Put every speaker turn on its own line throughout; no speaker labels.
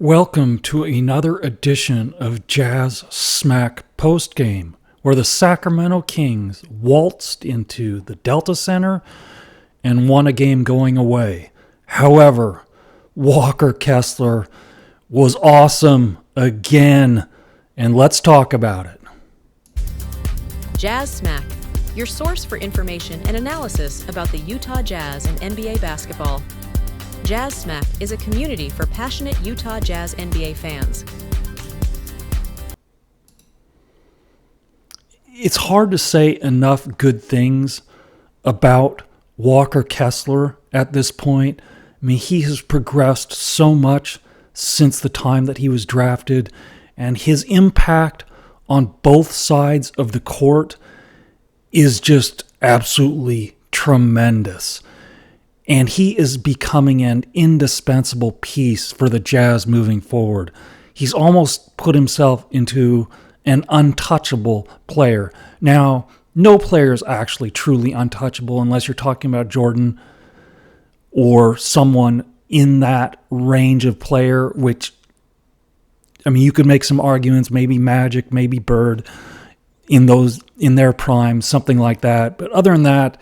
Welcome to another edition of Jazz Smack Postgame, where the Sacramento Kings waltzed into the Delta Center and won a game going away. However, Walker Kessler was awesome again, and let's talk about it.
Jazz Smack, your source for information and analysis about the Utah Jazz and NBA basketball. Jazz Smack is a community for passionate Utah Jazz NBA fans.
It's hard to say enough good things about Walker Kessler at this point. I mean, he has progressed so much since the time that he was drafted, and his impact on both sides of the court is just absolutely tremendous. And he is becoming an indispensable piece for the Jazz moving forward. He's almost put himself into an untouchable player. Now, no player is actually truly untouchable unless you're talking about Jordan or someone in that range of player, which, I mean, you could make some arguments, maybe Magic, maybe Bird in their prime, something like that. But other than that,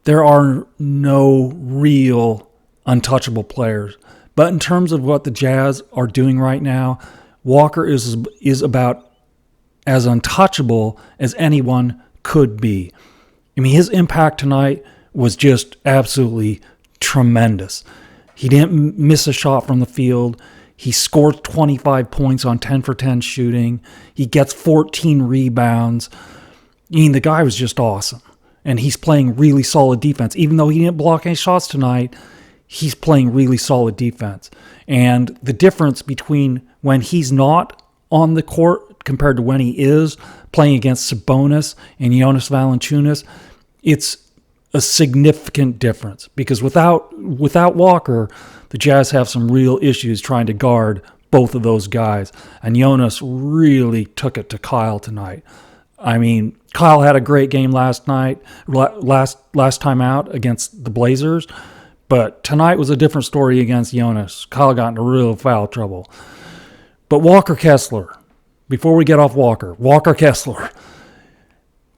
there are no real untouchable players. But in terms of what the Jazz are doing right now, Walker is about as untouchable as anyone could be. I mean, his impact tonight was just absolutely tremendous. He didn't miss a shot from the field. He scored 25 points on 10 for 10 shooting. He gets 14 rebounds. I mean, the guy was just awesome. And he's playing really solid defense. Even though he didn't block any shots tonight, he's playing really solid defense. And the difference between when he's not on the court compared to when he is playing against Sabonis and Jonas Valanciunas, it's a significant difference. Because without Walker, the Jazz have some real issues trying to guard both of those guys. And Jonas really took it to Kyle tonight. I mean, Kyle had a great game last night, last time out against the Blazers, but tonight was a different story against Jonas. Kyle got into real foul trouble. But Walker Kessler, before we get off Walker Kessler,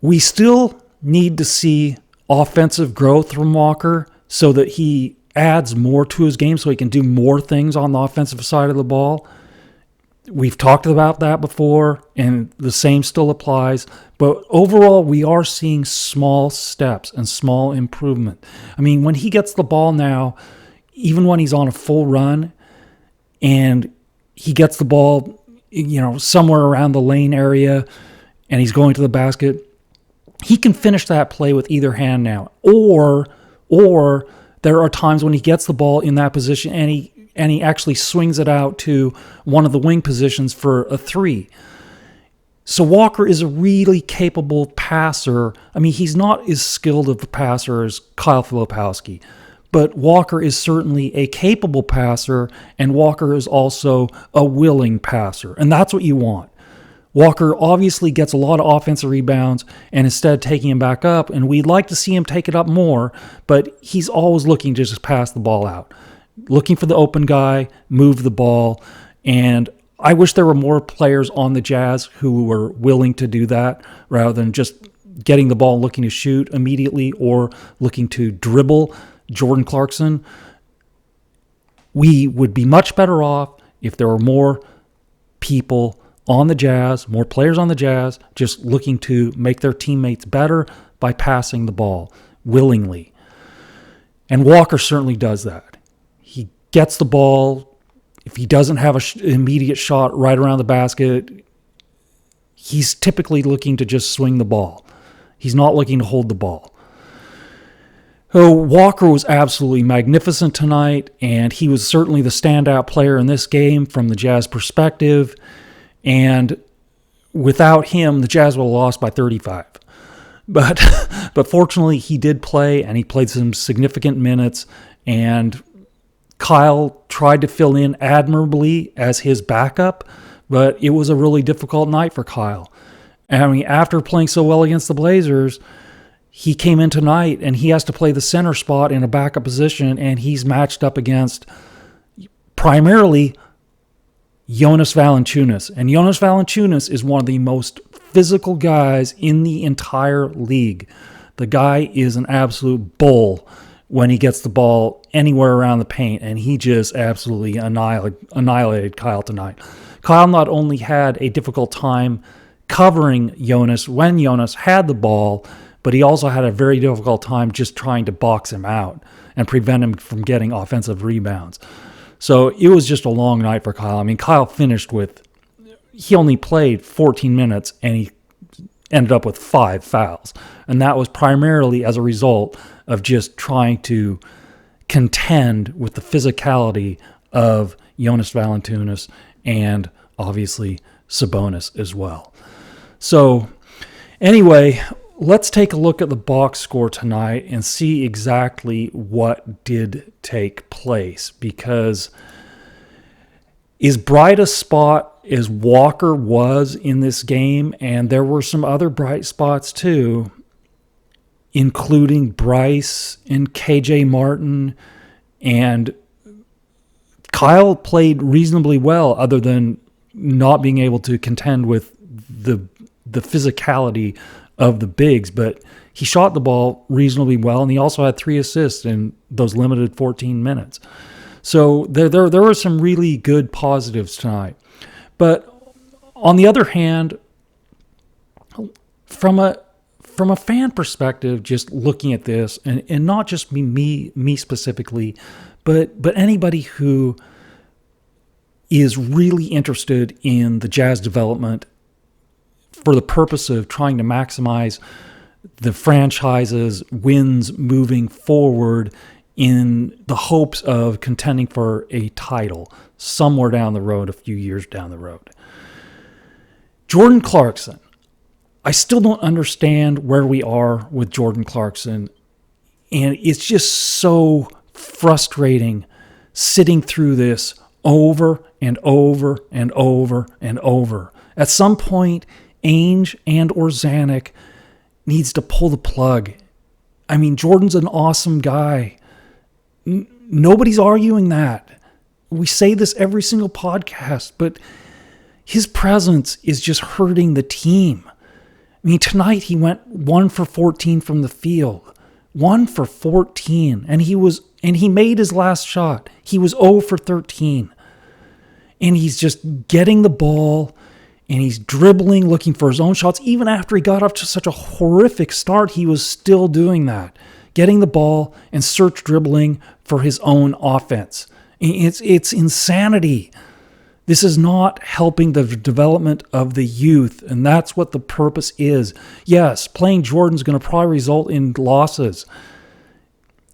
we still need to see offensive growth from Walker so that he adds more to his game so he can do more things on the offensive side of the ball. We've talked about that before, and the same still applies. But overall, we are seeing small steps and small improvement. I mean, when he gets the ball now, even when he's on a full run, and he gets the ball, somewhere around the lane area, and he's going to the basket, he can finish that play with either hand now. Or there are times when he gets the ball in that position and he actually swings it out to one of the wing positions for a three. So Walker is a really capable passer. I mean, he's not as skilled of a passer as Kyle Filipowski, but Walker is certainly a capable passer, and Walker is also a willing passer, and that's what you want. Walker obviously gets a lot of offensive rebounds, and instead of taking him back up, and we'd like to see him take it up more, but he's always looking to just pass the ball out. Looking for the open guy, move the ball, and I wish there were more players on the Jazz who were willing to do that rather than just getting the ball looking to shoot immediately or looking to dribble Jordan Clarkson. We would be much better off if there were more people on the Jazz, more players on the Jazz, just looking to make their teammates better by passing the ball willingly. And Walker certainly does that. He gets the ball. If he doesn't have an immediate shot right around the basket, he's typically looking to just swing the ball. He's not looking to hold the ball. So Walker was absolutely magnificent tonight, and he was certainly the standout player in this game from the Jazz perspective. And without him, the Jazz would have lost by 35. But fortunately, he did play, and he played some significant minutes, and Kyle tried to fill in admirably as his backup, but it was a really difficult night for Kyle. And I mean, after playing so well against the Blazers, he came in tonight and he has to play the center spot in a backup position, and he's matched up against primarily Jonas Valanciunas. And Jonas Valanciunas is one of the most physical guys in the entire league. The guy is an absolute bull when he gets the ball anywhere around the paint, and he just absolutely annihilated Kyle tonight. Kyle not only had a difficult time covering Jonas when Jonas had the ball, but he also had a very difficult time just trying to box him out and prevent him from getting offensive rebounds. So it was just a long night for Kyle. I mean, Kyle finished with, he only played 14 minutes and he ended up with 5 fouls. And that was primarily as a result of just trying to contend with the physicality of Jonas Valanciunas and obviously Sabonis as well. So anyway, let's take a look at the box score tonight and see exactly what did take place, because as bright a spot as Walker was in this game, and there were some other bright spots too, including Bryce and KJ Martin, and Kyle played reasonably well other than not being able to contend with the physicality of the bigs, but he shot the ball reasonably well, and he also had 3 assists in those limited 14 minutes. So there were some really good positives tonight. But on the other hand, from a fan perspective, just looking at this, and not just me specifically, but anybody who is really interested in the Jazz development for the purpose of trying to maximize the franchise's wins moving forward in the hopes of contending for a title somewhere down the road, a few years down the road. Jordan Clarkson. I still don't understand where we are with Jordan Clarkson, and it's just so frustrating sitting through this over and over and over and over. At some point, Ainge and or Zanuck needs to pull the plug. I mean, Jordan's an awesome guy. Nobody's arguing that. We say this every single podcast, but his presence is just hurting the team. I mean, tonight he went 1 for 14 from the field. 1 for 14. And he made his last shot. He was 0 for 13. And he's just getting the ball, and he's dribbling, looking for his own shots. Even after he got off to such a horrific start, he was still doing that. Getting the ball and search dribbling for his own offense. It's insanity. This is not helping the development of the youth, and that's what the purpose is. Yes, playing Jordan's going to probably result in losses,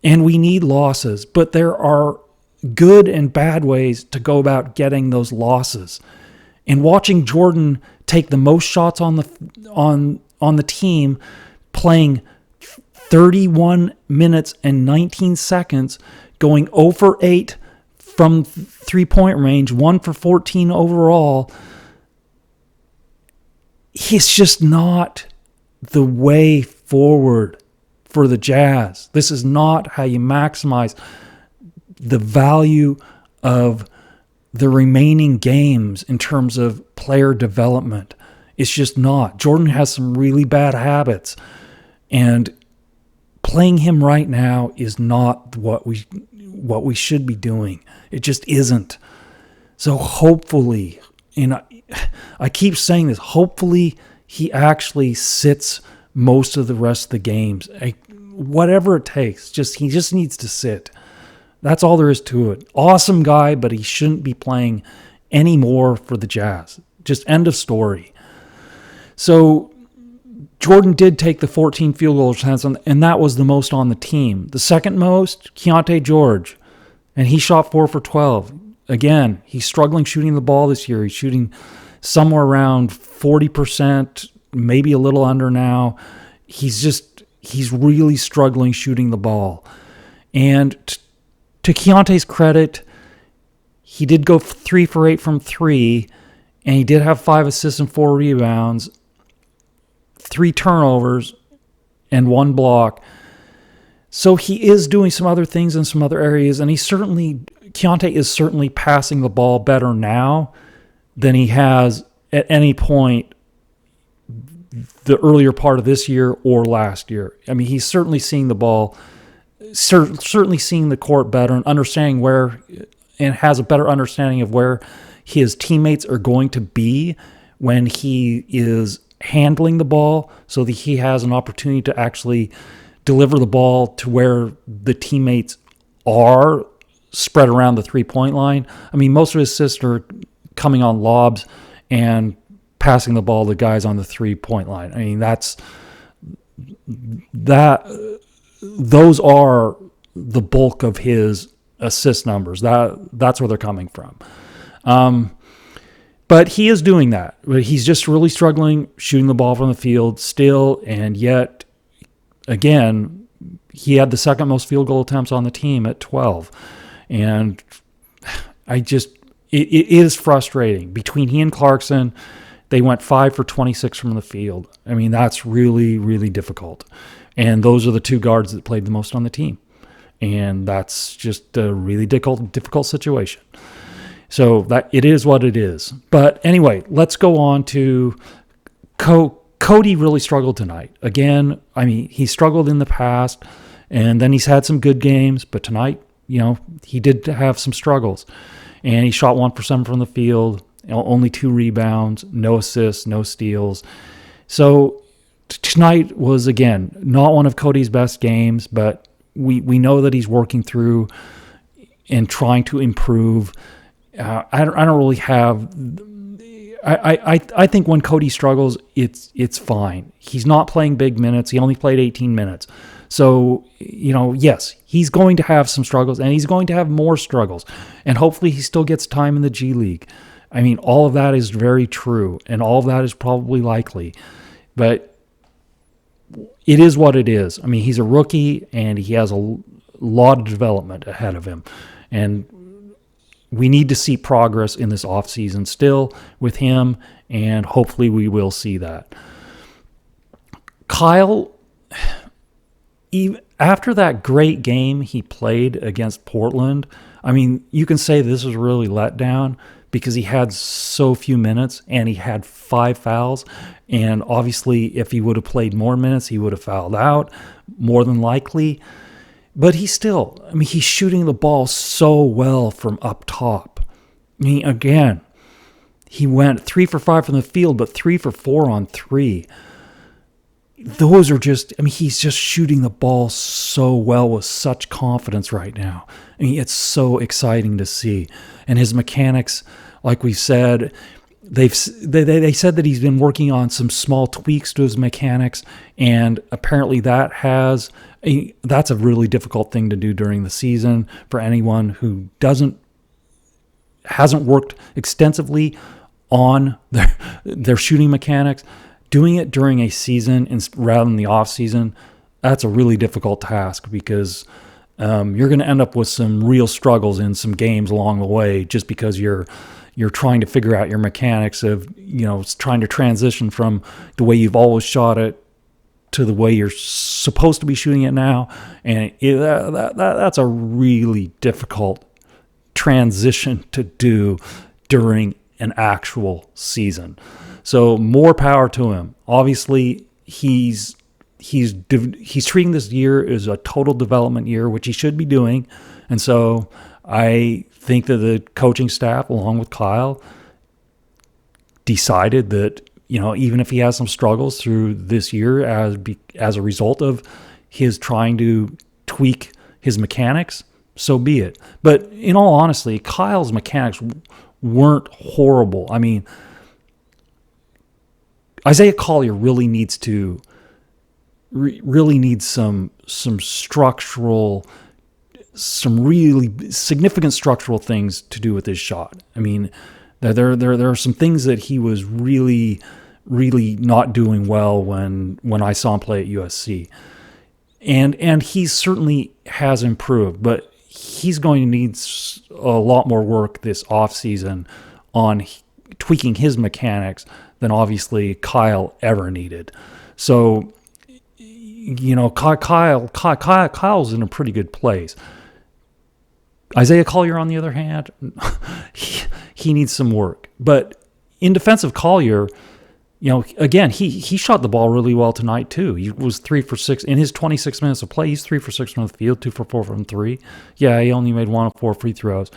and we need losses, but there are good and bad ways to go about getting those losses. And watching Jordan take the most shots on the team, playing 31 minutes and 19 seconds, going 0 for 8 from 3-point range, 1 for 14 overall. It's just not the way forward for the Jazz. This is not how you maximize the value of the remaining games in terms of player development. It's just not. Jordan has some really bad habits, and playing him right now is not what we should be doing. It just isn't. So hopefully, and I keep saying this, hopefully he actually sits most of the rest of the games. Whatever it takes, he just needs to sit. That's all there is to it. Awesome guy, but he shouldn't be playing any more for the Jazz. Just end of story. So Jordan did take the 14 field goal attempts, and that was the most on the team. The second most, Keontae George, and he shot 4 for 12. Again, he's struggling shooting the ball this year. He's shooting somewhere around 40%, maybe a little under now. He's really struggling shooting the ball. And to Keontae's credit, he did go 3 for 8 from 3, and he did have 5 assists and 4 rebounds, 3 turnovers, and 1 block. So he is doing some other things in some other areas, and Keontae is certainly passing the ball better now than he has at any point the earlier part of this year or last year. I mean, he's certainly seeing the ball, certainly seeing the court better and understanding where, and has a better understanding of where his teammates are going to be when he is handling the ball, so that he has an opportunity to actually deliver the ball to where the teammates are spread around the three-point line. I mean, most of his assists are coming on lobs and passing the ball to guys on the three-point line. I mean, those are the bulk of his assist numbers. That's where they're coming from. But he is doing that. He's just really struggling shooting the ball from the field still, and yet, again, he had the second most field goal attempts on the team at 12. And it is frustrating. Between he and Clarkson, they went 5 for 26 from the field. I mean, that's really, really difficult. And those are the two guards that played the most on the team. And that's just a really difficult situation. So that it is what it is. But anyway, let's go on to Cody really struggled tonight. Again, I mean, he struggled in the past, and then he's had some good games. But tonight, he did have some struggles. And he shot 1 for 7 from the field, only 2 rebounds, no assists, no steals. So tonight was, again, not one of Cody's best games, but we know that he's working through and trying to improve. I don't really have. I think when Cody struggles, it's fine. He's not playing big minutes. He only played 18 minutes. So, yes, he's going to have some struggles, and he's going to have more struggles. And hopefully he still gets time in the G League. I mean, all of that is very true, and all of that is probably likely. But it is what it is. I mean, he's a rookie, and he has a lot of development ahead of him. And we need to see progress in this offseason still with him, and hopefully we will see that. Kyle, after that great game he played against Portland, I mean, you can say this was really let down because he had so few minutes and he had 5 fouls. And obviously, if he would have played more minutes, he would have fouled out, more than likely. But he's shooting the ball so well from up top. I mean, again, he went 3 for 5 from the field, but 3 for 4 on 3. Those are just, he's just shooting the ball so well with such confidence right now. I mean, it's so exciting to see. And his mechanics, like we said, they said that he's been working on some small tweaks to his mechanics, and apparently that's a really difficult thing to do during the season for anyone who hasn't worked extensively on their shooting mechanics. Doing it during a season rather than the off season, that's a really difficult task because you're going to end up with some real struggles in some games along the way just because you're trying to figure out your mechanics of, trying to transition from the way you've always shot it to the way you're supposed to be shooting it now. And that's a really difficult transition to do during an actual season. So more power to him. Obviously, he's treating this year as a total development year, which he should be doing. And so I think that the coaching staff, along with Kyle, decided that, even if he has some struggles through this year as a result of his trying to tweak his mechanics, so be it. But in all honesty, Kyle's mechanics weren't horrible. I mean, Isaiah Collier really needs some really significant structural things to do with his shot. I mean, there are some things that he was really, really not doing well when I saw him play at USC, and he certainly has improved, but he's going to need a lot more work this offseason on tweaking his mechanics than obviously Kyle ever needed. So, Kyle's in a pretty good place. Isaiah Collier, on the other hand, he needs some work. But in defense of Collier, again, he shot the ball really well tonight too. He was 3 for 6 in his 26 minutes of play. He's 3 for 6 from the field, 2 for 4 from 3. Yeah, he only made 1 of 4 free throws,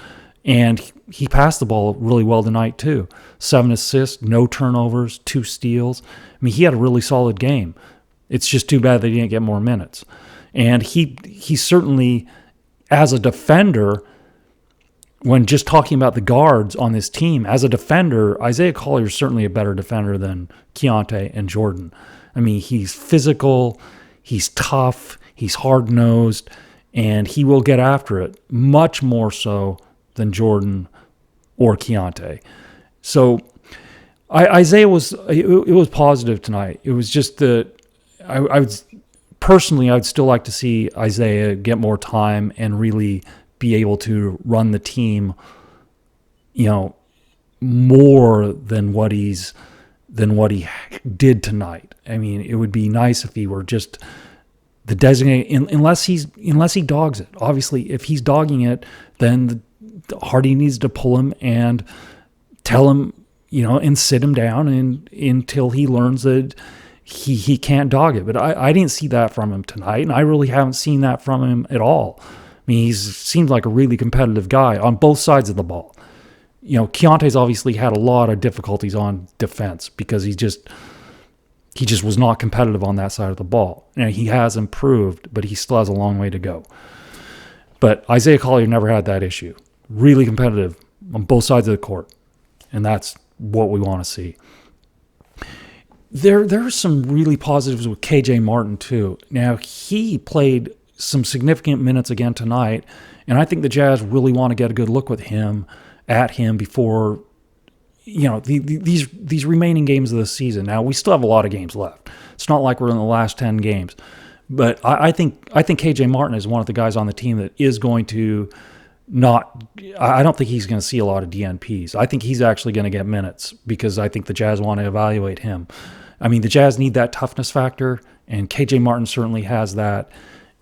and he passed the ball really well tonight too. 7 assists, no turnovers, 2 steals. I mean, he had a really solid game. It's just too bad they didn't get more minutes. And he certainly, as a defender, when just talking about the guards on this team, as a defender, Isaiah Collier is certainly a better defender than Keontae and Jordan. I mean, he's physical, he's tough, he's hard-nosed, and he will get after it much more so than Jordan or Keontae. So Isaiah was positive tonight. It was just that I would personally, I'd still like to see Isaiah get more time and really be able to run the team, more than what he did tonight. I mean, it would be nice if he were just the designated, unless he dogs it. Obviously, if he's dogging it, then Hardy needs to pull him and tell him, and sit him down until he learns that he can't dog it. But I didn't see that from him tonight, and I really haven't seen that from him at all. I mean, he seems like a really competitive guy on both sides of the ball. Keontae's obviously had a lot of difficulties on defense because he just was not competitive on that side of the ball. And he has improved, but he still has a long way to go. But Isaiah Collier never had that issue. Really competitive on both sides of the court. And that's what we want to see. There are some really positives with KJ Martin too. Now, he played some significant minutes again tonight, and I think the Jazz really want to get a good look with him before these remaining games of the season. Now, we still have a lot of games left. It's not like we're in the last 10 games, but I think KJ Martin is one of the guys on the team that is going to I don't think he's going to see a lot of DNPs. I think he's actually going to get minutes because I think the Jazz want to evaluate him. I mean, the Jazz need that toughness factor, and KJ Martin certainly has that.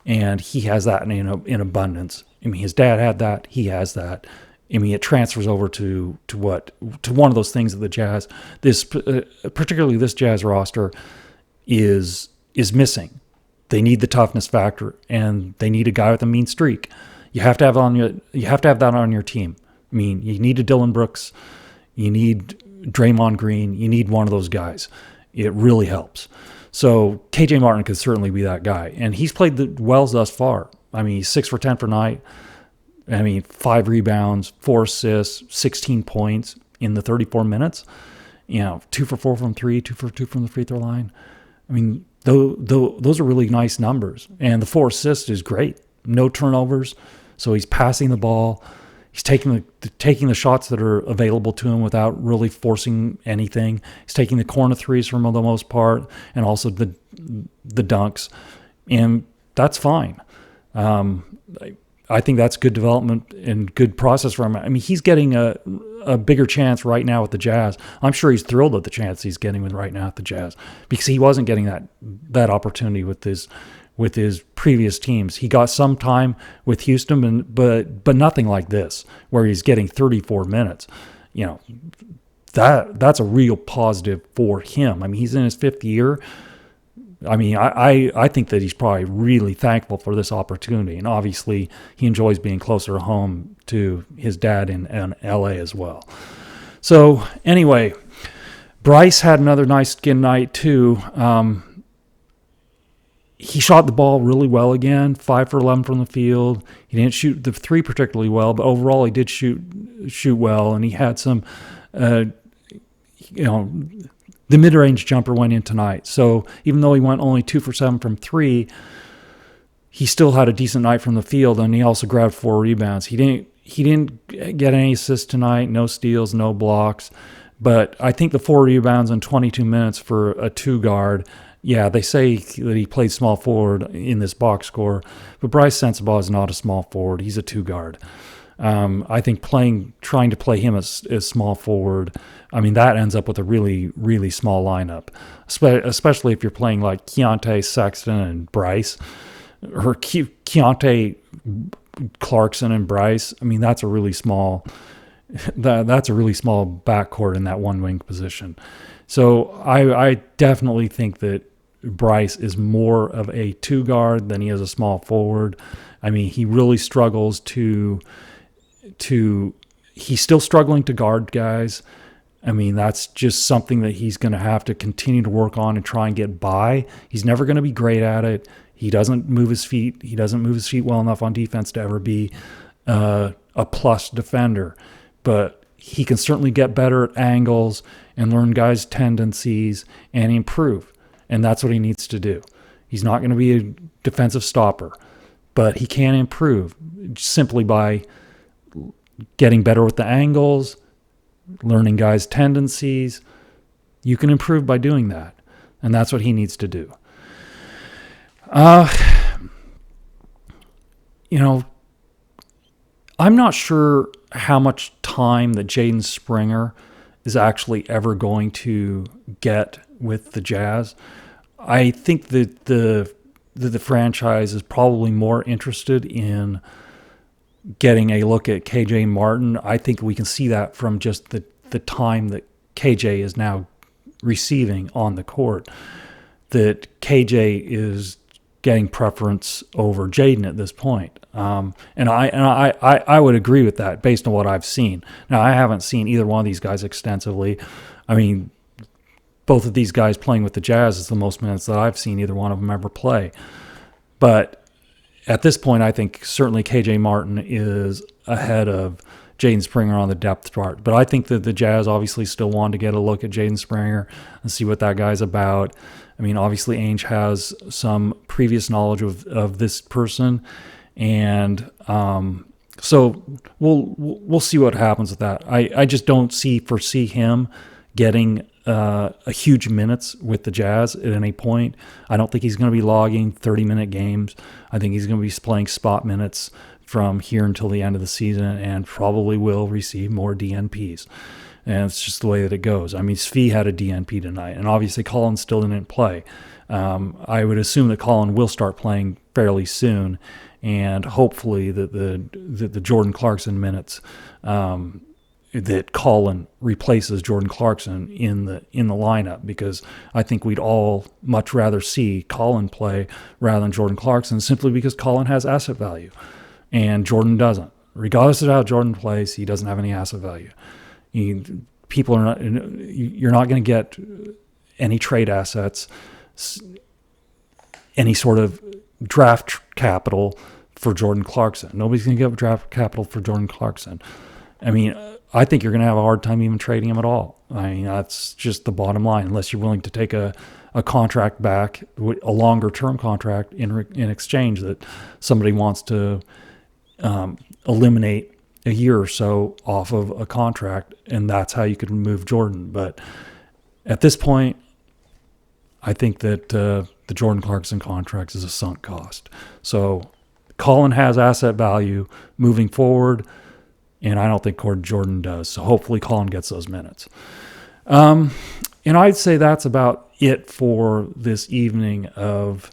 And he has that in abundance. I mean, his dad had that. He has that. I mean, it transfers over to one of those things that the Jazz, particularly this Jazz roster, is missing. They need the toughness factor, and they need a guy with a mean streak. You have to have that on your team. I mean, you need a Dillon Brooks, you need Draymond Green, you need one of those guys. It really helps. So KJ Martin could certainly be that guy. And he's played the wells thus far. I mean, he's 6 for 10 for night. I mean, 5 rebounds, 4 assists, 16 points in the 34 minutes. 2 for 4 from 3, 2 for 2 from the free throw line. I mean, those are really nice numbers. And the 4 assists is great. No turnovers. So he's passing the ball. He's taking the shots that are available to him without really forcing anything. He's taking the corner threes for the most part, and also the dunks, and that's fine. I think that's good development and good process for him. I mean, he's getting a bigger chance right now with the Jazz. I'm sure he's thrilled at the chance he's getting right now at the Jazz because he wasn't getting that opportunity with his previous teams. He got some time with Houston, but nothing like this, where he's getting 34 minutes. That's a real positive for him. I mean, he's in his 5th year. I mean, I think that he's probably really thankful for this opportunity, and obviously he enjoys being closer to home to his dad in LA as well. So anyway, Bryce had another nice skin night too. He shot the ball really well again, 5 for 11 from the field. He didn't shoot the 3 particularly well, but overall he did shoot well, and he had some, the mid-range jumper went in tonight. So even though he went only 2 for 7 from 3, he still had a decent night from the field, and he also grabbed 4 rebounds. He didn't get any assists tonight, no steals, no blocks, but I think the 4 rebounds in 22 minutes for a 2 guard. Yeah, they say that he played small forward in this box score, but Bryce Sensabaugh is not a small forward. He's a 2 guard. I think trying to play him as small forward, I mean, that ends up with a really, really small lineup, especially if you're playing like Keontae, Sexton, and Bryce, or Keontae, Clarkson, and Bryce. I mean, that's a really small that's a really small backcourt in that one wing position. So I definitely think that Bryce is more of a two guard than he is a small forward. I mean, he really struggles to he's still struggling to guard guys. I mean, that's just something that he's going to have to continue to work on and try and get by. He's never going to be great at it. He doesn't move his feet. He doesn't move his feet well enough on defense to ever be a plus defender. But he can certainly get better at angles and learn guys' tendencies and improve. And that's what he needs to do. He's not going to be a defensive stopper, but he can improve simply by getting better with the angles, learning guys' tendencies. You can improve by doing that. And that's what he needs to do. I'm not sure how much time that Jaden Springer is actually ever going to get with the Jazz. I think that the franchise is probably more interested in getting a look at KJ Martin. I think we can see that from just the time that KJ is now receiving on the court, that KJ is getting preference over Jaden at this point. And I would agree with that based on what I've seen. Now, I haven't seen either one of these guys extensively. I mean, both of these guys playing with the Jazz is the most minutes that I've seen either one of them ever play. But at this point, I think certainly KJ Martin is ahead of Jaden Springer on the depth chart. But I think that the Jazz obviously still want to get a look at Jaden Springer and see what that guy's about. I mean, obviously Ainge has some previous knowledge of this person, and so we'll see what happens with that. I just don't foresee him getting a huge minutes with the Jazz at any point. I don't think he's going to be logging 30-minute games. I think he's going to be playing spot minutes from here until the end of the season, and probably will receive more DNPs. And it's just the way that it goes. I mean, Svi had a DNP tonight, and obviously Colin still didn't play. I would assume that Colin will start playing fairly soon, and hopefully that the Jordan Clarkson minutes, that Colin replaces Jordan Clarkson in the lineup, because I think we'd all much rather see Colin play rather than Jordan Clarkson, simply because Colin has asset value and Jordan doesn't. Regardless of how Jordan plays, he doesn't have any asset value. You're not going to get any trade assets, any sort of draft capital for Jordan Clarkson. Nobody's going to get draft capital for Jordan Clarkson. I mean, I think you're going to have a hard time even trading him at all. I mean, that's just the bottom line, unless you're willing to take a contract back, a longer-term contract in exchange that somebody wants to eliminate a year or so off of a contract, and that's how you could move Jordan. But at this point, I think that the Jordan Clarkson contract is a sunk cost. So Colin has asset value moving forward, and I don't think Jordan does. So hopefully Colin gets those minutes. And I'd say that's about it for this evening of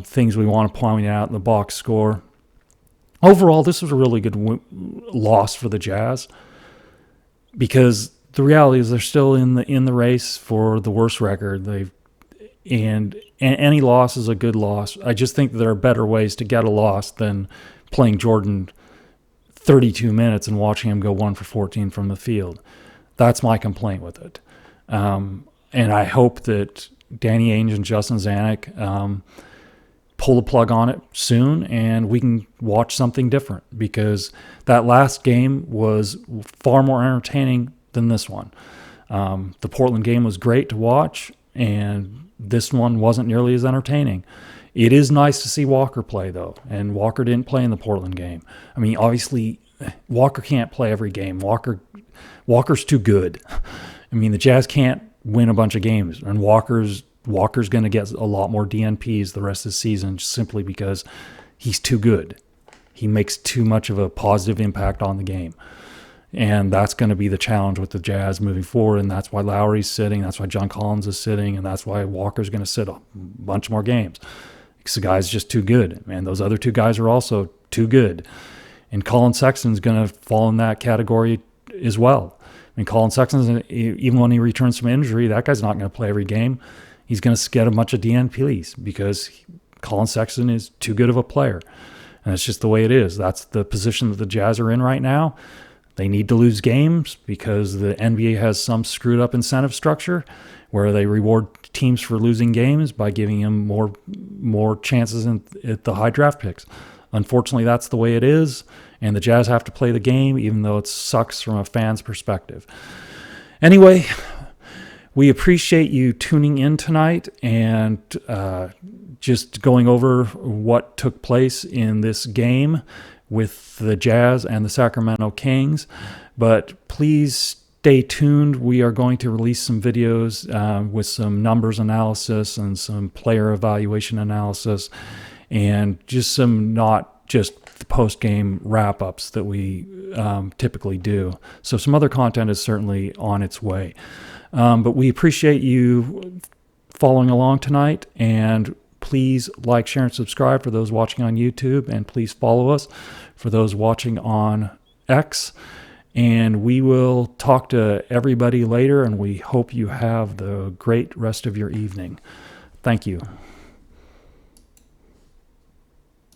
things we want to point out in the box score. Overall, this was a really good loss for the Jazz, because the reality is they're still in the race for the worst record. And any loss is a good loss. I just think there are better ways to get a loss than playing Jordan 32 minutes and watching him go 1 for 14 from the field. That's my complaint with it. And I hope that Danny Ainge and Justin Zanuck pull the plug on it soon, and we can watch something different, because that last game was far more entertaining than this one. The Portland game was great to watch, and this one wasn't nearly as entertaining. It is nice to see Walker play, though, and Walker didn't play in the Portland game. I mean, obviously, Walker can't play every game. Walker's too good. I mean, the Jazz can't win a bunch of games, and Walker's going to get a lot more DNPs the rest of the season, simply because he's too good. He makes too much of a positive impact on the game. And that's going to be the challenge with the Jazz moving forward, and that's why Lowry's sitting, that's why John Collins is sitting, and that's why Walker's going to sit a bunch more games. Because the guy's just too good. And those other two guys are also too good. And Colin Sexton's going to fall in that category as well. I mean, Colin Sexton, even when he returns from injury, that guy's not going to play every game. He's going to get a bunch of DNPs because Colin Sexton is too good of a player. And it's just the way it is. That's the position that the Jazz are in right now. They need to lose games because the NBA has some screwed up incentive structure where they reward teams for losing games by giving them more chances at the high draft picks. Unfortunately, that's the way it is, and the Jazz have to play the game, even though it sucks from a fan's perspective. Anyway, we appreciate you tuning in tonight and just going over what took place in this game with the Jazz and the Sacramento Kings. But please stay tuned. We are going to release some videos with some numbers analysis and some player evaluation analysis and just some not just the post-game wrap-ups that we typically do. So some other content is certainly on its way. But we appreciate you following along tonight, and please like, share, and subscribe for those watching on YouTube, and please follow us for those watching on X. And we will talk to everybody later, and we hope you have the great rest of your evening. Thank you.